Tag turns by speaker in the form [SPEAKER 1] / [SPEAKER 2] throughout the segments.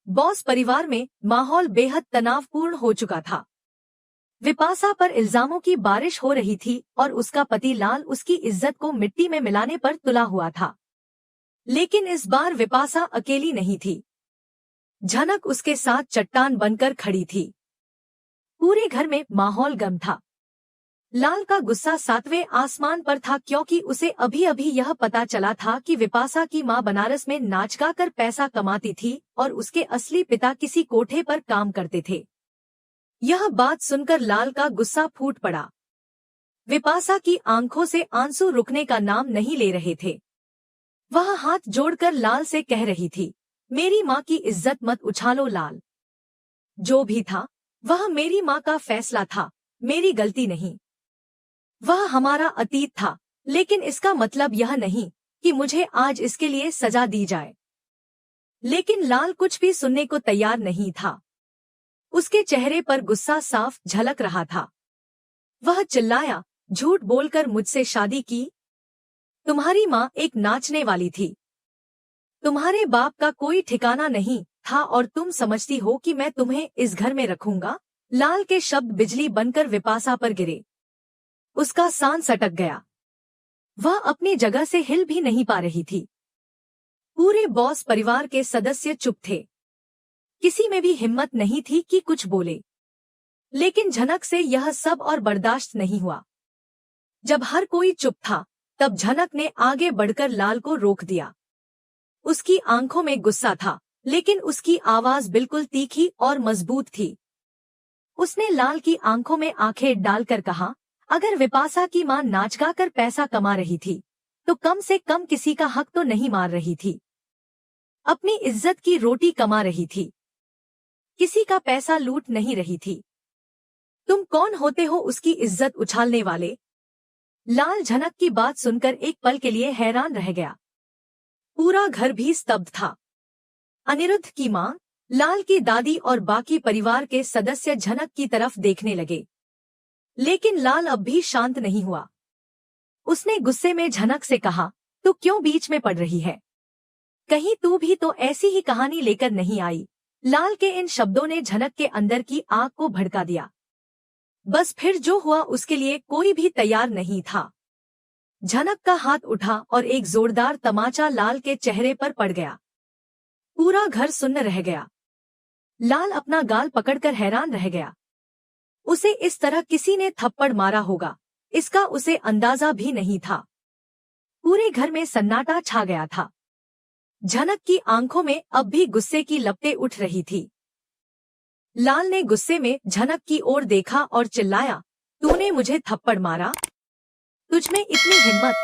[SPEAKER 1] Boss परिवार में माहौल बेहद तनावपूर्ण हो चुका था। विपाशा पर इल्जामों की बारिश हो रही थी और उसका पति लाल उसकी इज्जत को मिट्टी में मिलाने पर तुला हुआ था। लेकिन इस बार विपाशा अकेली नहीं थी। झनक उसके साथ चट्टान बनकर खड़ी थी। पूरे घर में माहौल गर्म था। लाल का गुस्सा सातवें आसमान पर था क्योंकि उसे अभी अभी यह पता चला था कि विपाशा की मां बनारस में नाच गा कर पैसा कमाती थी और उसके असली पिता किसी कोठे पर काम करते थे। यह बात सुनकर लाल का गुस्सा फूट पड़ा। विपाशा की आंखों से आंसू रुकने का नाम नहीं ले रहे थे। वह हाथ जोड़कर लाल से कह रही थी, मेरी माँ की इज्जत मत उछालो लाल। जो भी था वह मेरी माँ का फैसला था, मेरी गलती नहीं। वह हमारा अतीत था, लेकिन इसका मतलब यह नहीं कि मुझे आज इसके लिए सजा दी जाए। लेकिन लाल कुछ भी सुनने को तैयार नहीं था। उसके चेहरे पर गुस्सा साफ झलक रहा था। वह चिल्लाया, झूठ बोलकर मुझसे शादी की? तुम्हारी माँ एक नाचने वाली थी। तुम्हारे बाप का कोई ठिकाना नहीं था और तुम समझती हो कि मैं तुम्हें इस घर में रखूंगा? लाल के शब्द बिजली बनकर विपाशा पर गिरे। उसका सांस अटक गया। वह अपनी जगह से हिल भी नहीं पा रही थी। पूरे बॉस परिवार के सदस्य चुप थे। किसी में भी हिम्मत नहीं थी कि कुछ बोले। लेकिन झनक से यह सब और बर्दाश्त नहीं हुआ। जब हर कोई चुप था, तब झनक ने आगे बढ़कर लाल को रोक दिया। उसकी आंखों में गुस्सा था, लेकिन उसकी आवाज बिल्कुल तीखी और मजबूत थी। उसने लाल की आंखों में आंखें डालकर कहा, अगर विपाशा की मां नाच गा कर पैसा कमा रही थी, तो कम से कम किसी का हक तो नहीं मार रही थी। अपनी इज्जत की रोटी कमा रही थी। किसी का पैसा लूट नहीं रही थी। तुम कौन होते हो उसकी इज्जत उछालने वाले? लाल झनक की बात सुनकर एक पल के लिए हैरान रह गया। पूरा घर भी स्तब्ध था। अनिरुद्ध की मां, लाल की दादी और बाकी परिवार के सदस्य झनक की तरफ देखने लगे। लेकिन लाल अब भी शांत नहीं हुआ। उसने गुस्से में झनक से कहा, तू क्यों बीच में पड़ रही है? कहीं तू भी तो ऐसी ही कहानी लेकर नहीं आई? लाल के इन शब्दों ने झनक के अंदर की आग को भड़का दिया। बस फिर जो हुआ उसके लिए कोई भी तैयार नहीं था। झनक का हाथ उठा और एक जोरदार तमाचा लाल के चेहरे पर पड़ गया। पूरा घर सुन्न रह गया। लाल अपना गाल पकड़कर हैरान रह गया। उसे इस तरह किसी ने थप्पड़ मारा होगा, इसका उसे अंदाजा भी नहीं था। पूरे घर में सन्नाटा छा गया था। झनक की आंखों में अब भी गुस्से की लपटें उठ रही थी। लाल ने गुस्से में झनक की ओर देखा और चिल्लाया, तूने मुझे थप्पड़ मारा? तुझमें इतनी हिम्मत?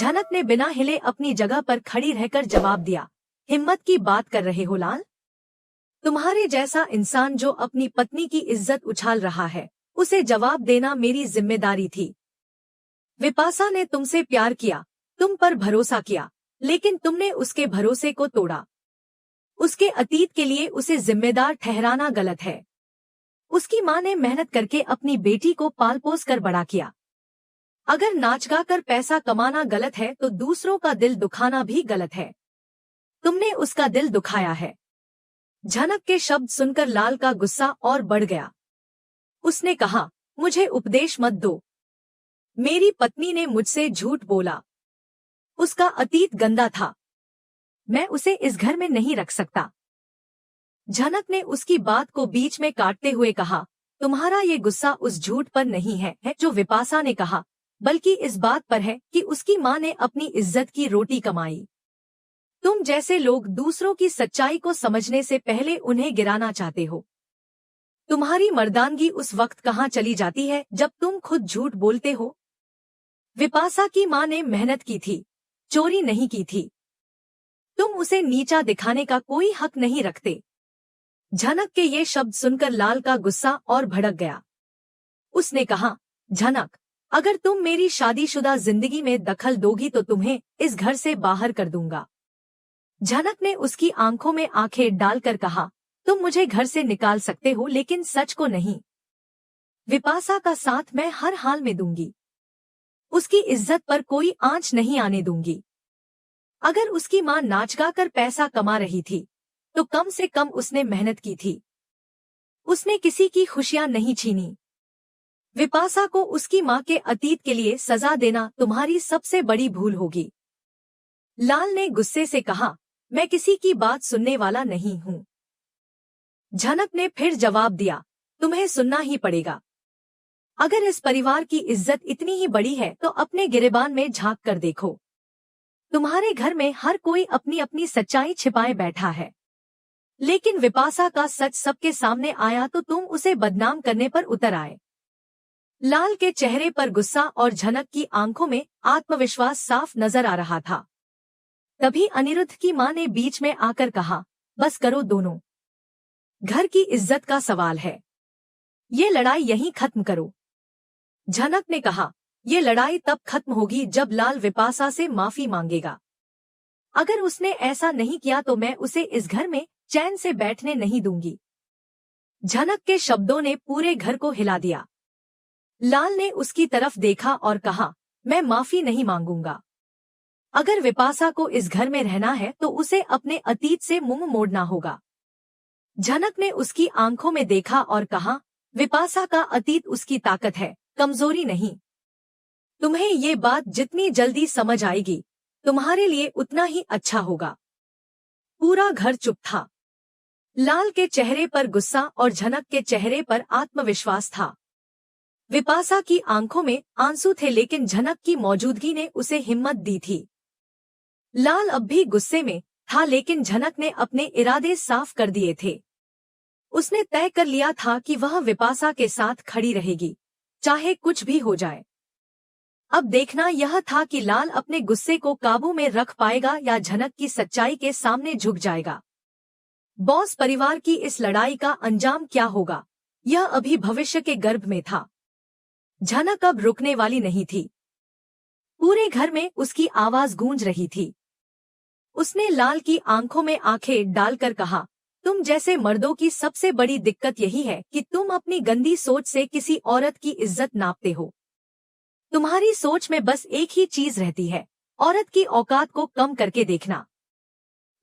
[SPEAKER 1] झनक ने बिना हिले अपनी जगह पर खड़ी रहकर जवाब दिया, हिम्मत की बात कर रहे हो लाल? तुम्हारे जैसा इंसान जो अपनी पत्नी की इज्जत उछाल रहा है, उसे जवाब देना मेरी जिम्मेदारी थी। विपाशा ने तुमसे प्यार किया, तुम पर भरोसा किया, लेकिन तुमने उसके भरोसे को तोड़ा। उसके अतीत के लिए उसे जिम्मेदार ठहराना गलत है। उसकी मां ने मेहनत करके अपनी बेटी को पाल पोस कर बड़ा किया। अगर नाच गा कर पैसा कमाना गलत है तो दूसरों का दिल दुखाना भी गलत है। तुमने उसका दिल दुखाया है। झनक के शब्द सुनकर लाल का गुस्सा और बढ़ गया। उसने कहा, मुझे उपदेश मत दो। मेरी पत्नी ने मुझसे झूठ बोला। उसका अतीत गंदा था। मैं उसे इस घर में नहीं रख सकता। झनक ने उसकी बात को बीच में काटते हुए कहा, तुम्हारा ये गुस्सा उस झूठ पर नहीं है जो विपाशा ने कहा, बल्कि इस बात पर है कि उसकी मां ने अपनी इज्जत की रोटी कमाई। तुम जैसे लोग दूसरों की सच्चाई को समझने से पहले उन्हें गिराना चाहते हो। तुम्हारी मर्दानगी उस वक्त कहाँ चली जाती है जब तुम खुद झूठ बोलते हो? विपाशा की मां ने मेहनत की थी, चोरी नहीं की थी। तुम उसे नीचा दिखाने का कोई हक नहीं रखते। झनक के ये शब्द सुनकर लाल का गुस्सा और भड़क गया। उसने कहा, झनक, अगर तुम मेरी शादीशुदा जिंदगी में दखल दोगी तो तुम्हें इस घर से बाहर कर दूंगा। झनक ने उसकी आंखों में आंखें डालकर कहा, तुम मुझे घर से निकाल सकते हो लेकिन सच को नहीं। विपाशा का साथ मैं हर हाल में दूंगी। उसकी इज्जत पर कोई आंच नहीं आने दूंगी। अगर उसकी मां नाच गा कर पैसा कमा रही थी, तो कम से कम उसने मेहनत की थी। उसने किसी की खुशियां नहीं छीनी। विपाशा को उसकी मां के अतीत के लिए सजा देना तुम्हारी सबसे बड़ी भूल होगी। लाल ने गुस्से से कहा, मैं किसी की बात सुनने वाला नहीं हूँ। झनक ने फिर जवाब दिया, तुम्हें सुनना ही पड़ेगा। अगर इस परिवार की इज्जत इतनी ही बड़ी है तो अपने गिरेबान में झांक कर देखो। तुम्हारे घर में हर कोई अपनी अपनी सच्चाई छिपाए बैठा है, लेकिन विपाशा का सच सबके सामने आया तो तुम उसे बदनाम करने पर उतर आए। लाल के चेहरे पर गुस्सा और झनक की आंखों में आत्मविश्वास साफ नजर आ रहा था। तभी अनिरुद्ध की मां ने बीच में आकर कहा, बस करो दोनों, घर की इज्जत का सवाल है, ये लड़ाई यहीं खत्म करो। झनक ने कहा, ये लड़ाई तब खत्म होगी जब लाल विपाशा से माफी मांगेगा। अगर उसने ऐसा नहीं किया तो मैं उसे इस घर में चैन से बैठने नहीं दूंगी। झनक के शब्दों ने पूरे घर को हिला दिया। लाल ने उसकी तरफ देखा और कहा, मैं माफी नहीं मांगूंगा। अगर विपाशा को इस घर में रहना है तो उसे अपने अतीत से मुंह मोड़ना होगा। झनक ने उसकी आंखों में देखा और कहा, विपाशा का अतीत उसकी ताकत है, कमजोरी नहीं। तुम्हें ये बात जितनी जल्दी समझ आएगी तुम्हारे लिए उतना ही अच्छा होगा। पूरा घर चुप था। लाल के चेहरे पर गुस्सा और झनक के चेहरे पर आत्मविश्वास था। विपाशा की आंखों में आंसू थे, लेकिन झनक की मौजूदगी ने उसे हिम्मत दी थी। लाल अब भी गुस्से में था, लेकिन झनक ने अपने इरादे साफ कर दिए थे। उसने तय कर लिया था कि वह विपाशा के साथ खड़ी रहेगी, चाहे कुछ भी हो जाए। अब देखना यह था कि लाल अपने गुस्से को काबू में रख पाएगा या झनक की सच्चाई के सामने झुक जाएगा। बॉस परिवार की इस लड़ाई का अंजाम क्या होगा, यह अभी भविष्य के गर्भ में था। झनक अब रुकने वाली नहीं थी। पूरे घर में उसकी आवाज गूंज रही थी। उसने लाल की आंखों में आंखें डालकर कहा, तुम जैसे मर्दों की सबसे बड़ी दिक्कत यही है कि तुम अपनी गंदी सोच से किसी औरत की इज्जत नापते हो। तुम्हारी सोच में बस एक ही चीज रहती है, औरत की औकात को कम करके देखना।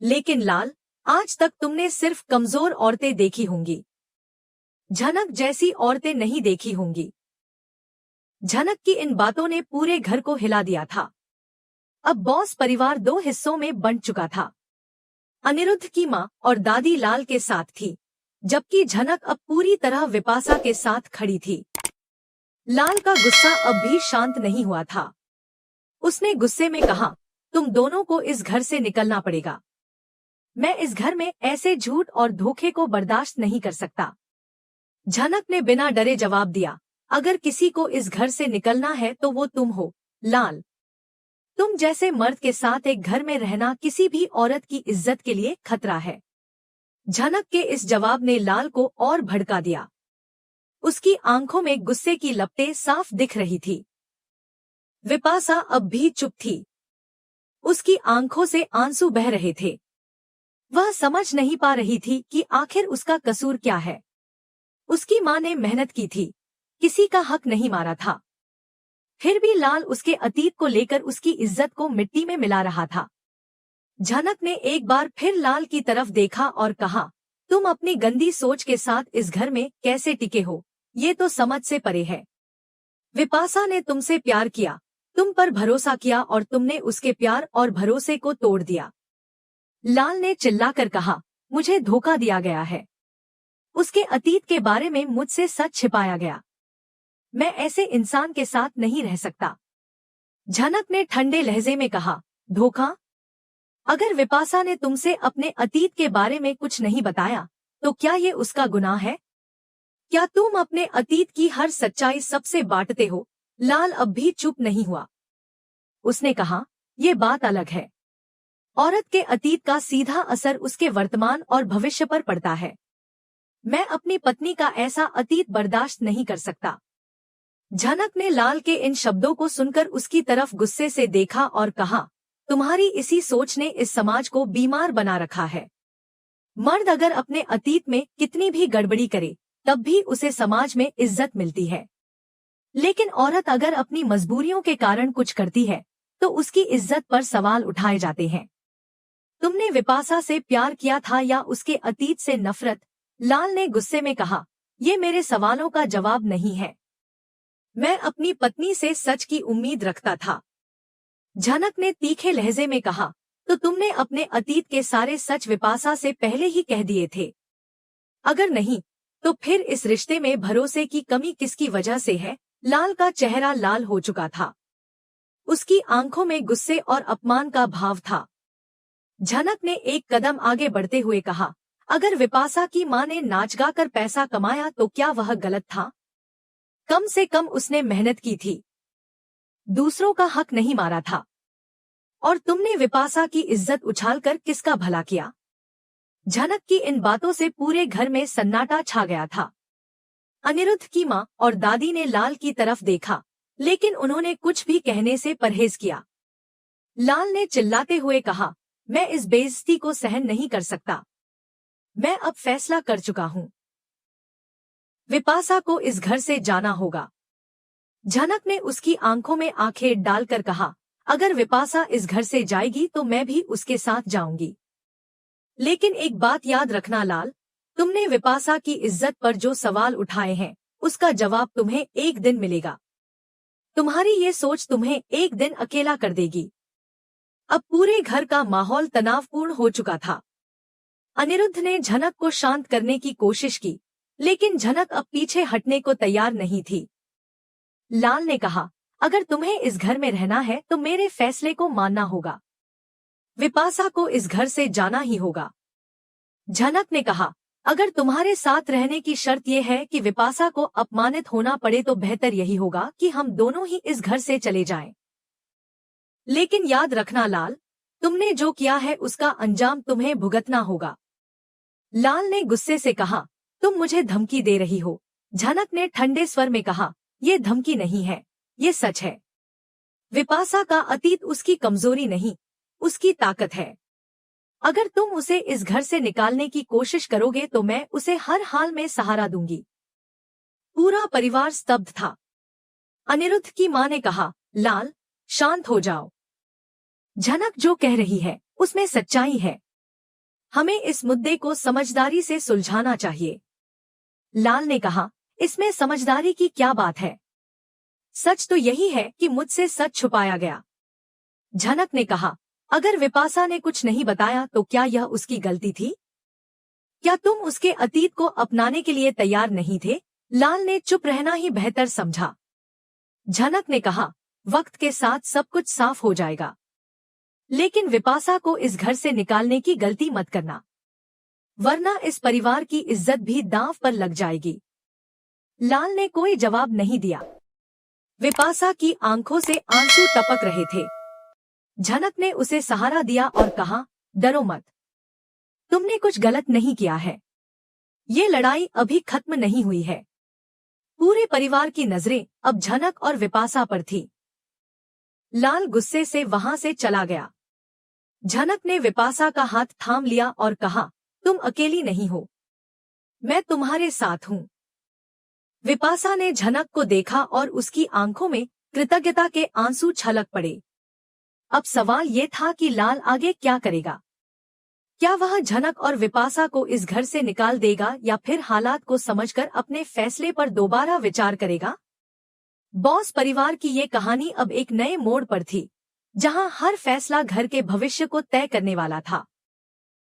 [SPEAKER 1] लेकिन लाल, आज तक तुमने सिर्फ कमजोर औरतें देखी होंगी, झनक जैसी औरतें नहीं देखी होंगी। झनक की इन बातों ने पूरे घर को हिला दिया था। अब बॉस परिवार दो हिस्सों में बंट चुका था। अनिरुद्ध की मां और दादी लाल के साथ थी, जबकि झनक अब पूरी तरह विपाशा के साथ खड़ी थी। लाल का गुस्सा अब भी शांत नहीं हुआ था। उसने गुस्से में कहा, तुम दोनों को इस घर से निकलना पड़ेगा। मैं इस घर में ऐसे झूठ और धोखे को बर्दाश्त नहीं कर सकता। झनक ने बिना डरे जवाब दिया, अगर किसी को इस घर से निकलना है तो वो तुम हो लाल। तुम जैसे मर्द के साथ एक घर में रहना किसी भी औरत की इज्जत के लिए खतरा है। झनक के इस जवाब ने लाल को और भड़का दिया। उसकी आंखों में गुस्से की लपटें साफ दिख रही थी। विपाशा अब भी चुप थी। उसकी आंखों से आंसू बह रहे थे। वह समझ नहीं पा रही थी कि आखिर उसका कसूर क्या है। उसकी मां ने मेहनत की थी, किसी का हक नहीं मारा था। फिर भी लाल उसके अतीत को लेकर उसकी इज्जत को मिट्टी में मिला रहा था। झनक ने एक बार फिर लाल की तरफ देखा और कहा, तुम अपनी गंदी सोच के साथ इस घर में कैसे टिके हो, ये तो समझ से परे है। विपाशा ने तुमसे प्यार किया, तुम पर भरोसा किया और तुमने उसके प्यार और भरोसे को तोड़ दिया। लाल ने चिल्लाकर कहा, मुझे धोखा दिया गया है। उसके अतीत के बारे में मुझसे सच छिपाया गया। मैं ऐसे इंसान के साथ नहीं रह सकता। झनक ने ठंडे लहजे में कहा, धोखा? अगर विपाशा ने तुमसे अपने अतीत के बारे में कुछ नहीं बताया तो क्या ये उसका गुनाह है? क्या तुम अपने अतीत की हर सच्चाई सबसे बांटते हो? लाल अब भी चुप नहीं हुआ। उसने कहा, ये बात अलग है। औरत के अतीत का सीधा असर उसके वर्तमान और भविष्य पर पड़ता है। मैं अपनी पत्नी का ऐसा अतीत बर्दाश्त नहीं कर सकता। झनक ने लाल के इन शब्दों को सुनकर उसकी तरफ गुस्से से देखा और कहा, तुम्हारी इसी सोच ने इस समाज को बीमार बना रखा है। मर्द अगर अपने अतीत में कितनी भी गड़बड़ी करे तब भी उसे समाज में इज्जत मिलती है, लेकिन औरत अगर अपनी मजबूरियों के कारण कुछ करती है तो उसकी इज्जत पर सवाल उठाए जाते हैं। तुमने विपाशा से प्यार किया था या उसके अतीत से नफरत? लाल ने गुस्से में कहा, ये मेरे सवालों का जवाब नहीं है। मैं अपनी पत्नी से सच की उम्मीद रखता था। झनक ने तीखे लहजे में कहा, तो तुमने अपने अतीत के सारे सच विपाशा से पहले ही कह दिए थे। अगर नहीं, तो फिर इस रिश्ते में भरोसे की कमी किसकी वजह से है? लाल का चेहरा लाल हो चुका था। उसकी आंखों में गुस्से और अपमान का भाव था। झनक ने एक कदम आगे बढ़ते हुए कहा, अगर विपाशा की मां ने नाच गाकर पैसा कमाया तो क्या वह गलत था? कम से कम उसने मेहनत की थी, दूसरों का हक नहीं मारा था। और तुमने विपाशा की इज्जत उछालकर किसका भला किया? झनक की इन बातों से पूरे घर में सन्नाटा छा गया था। अनिरुद्ध की मां और दादी ने लाल की तरफ देखा, लेकिन उन्होंने कुछ भी कहने से परहेज किया। लाल ने चिल्लाते हुए कहा, मैं इस बेइज्जती को सहन नहीं कर सकता। मैं अब फैसला कर चुका हूं। विपाशा को इस घर से जाना होगा। झनक ने उसकी आंखों में आंखें डालकर कहा, अगर विपाशा इस घर से जाएगी तो मैं भी उसके साथ जाऊंगी। लेकिन एक बात याद रखना लाल, तुमने विपाशा की इज्जत पर जो सवाल उठाए हैं, उसका जवाब तुम्हें एक दिन मिलेगा। तुम्हारी ये सोच तुम्हें एक दिन अकेला कर देगी। अब पूरे घर का माहौल तनावपूर्ण हो चुका था। अनिरुद्ध ने झनक को शांत करने की कोशिश की, लेकिन झनक अब पीछे हटने को तैयार नहीं थी। लाल ने कहा, अगर तुम्हें इस घर में रहना है तो मेरे फैसले को मानना होगा। विपाशा को इस घर से जाना ही होगा। झनक ने कहा, अगर तुम्हारे साथ रहने की शर्त यह है कि विपाशा को अपमानित होना पड़े तो बेहतर यही होगा कि हम दोनों ही इस घर से चले जाएं। लेकिन याद रखना लाल, तुमने जो किया है उसका अंजाम तुम्हें भुगतना होगा। लाल ने गुस्से से कहा, तुम मुझे धमकी दे रही हो। झनक ने ठंडे स्वर में कहा, ये धमकी नहीं है, ये सच है। विपाशा का अतीत उसकी कमजोरी नहीं, उसकी ताकत है। अगर तुम उसे इस घर से निकालने की कोशिश करोगे तो मैं उसे हर हाल में सहारा दूंगी। पूरा परिवार स्तब्ध था। अनिरुद्ध की मां ने कहा, लाल शांत हो जाओ। झनक जो कह रही है उसमें सच्चाई है। हमें इस मुद्दे को समझदारी से सुलझाना चाहिए। लाल ने कहा, इसमें समझदारी की क्या बात है? सच तो यही है कि मुझसे सच छुपाया गया। झनक ने कहा, अगर विपाशा ने कुछ नहीं बताया तो क्या यह उसकी गलती थी? क्या तुम उसके अतीत को अपनाने के लिए तैयार नहीं थे? लाल ने चुप रहना ही बेहतर समझा। झनक ने कहा, वक्त के साथ सब कुछ साफ हो जाएगा। लेकिन विपाशा को इस घर से निकालने की गलती मत करना, वरना इस परिवार की इज्जत भी दांव पर लग जाएगी। लाल ने कोई जवाब नहीं दिया। विपाशा की आंखों से आंसू टपक रहे थे। झनक ने उसे सहारा दिया और कहा, डरो मत, तुमने कुछ गलत नहीं किया है। ये लड़ाई अभी खत्म नहीं हुई है। पूरे परिवार की नजरें अब झनक और विपाशा पर थी। लाल गुस्से से वहां से चला गया। झनक ने विपाशा का हाथ थाम लिया और कहा, तुम अकेली नहीं हो, मैं तुम्हारे साथ हूं। विपाशा ने झनक को देखा और उसकी आंखों में कृतज्ञता के आंसू छलक पड़े। अब सवाल ये था कि लाल आगे क्या करेगा। क्या वह झनक और विपाशा को इस घर से निकाल देगा या फिर हालात को समझकर अपने फैसले पर दोबारा विचार करेगा? बॉस परिवार की ये कहानी अब एक नए मोड़ पर थी, जहां हर फैसला घर के भविष्य को तय करने वाला था।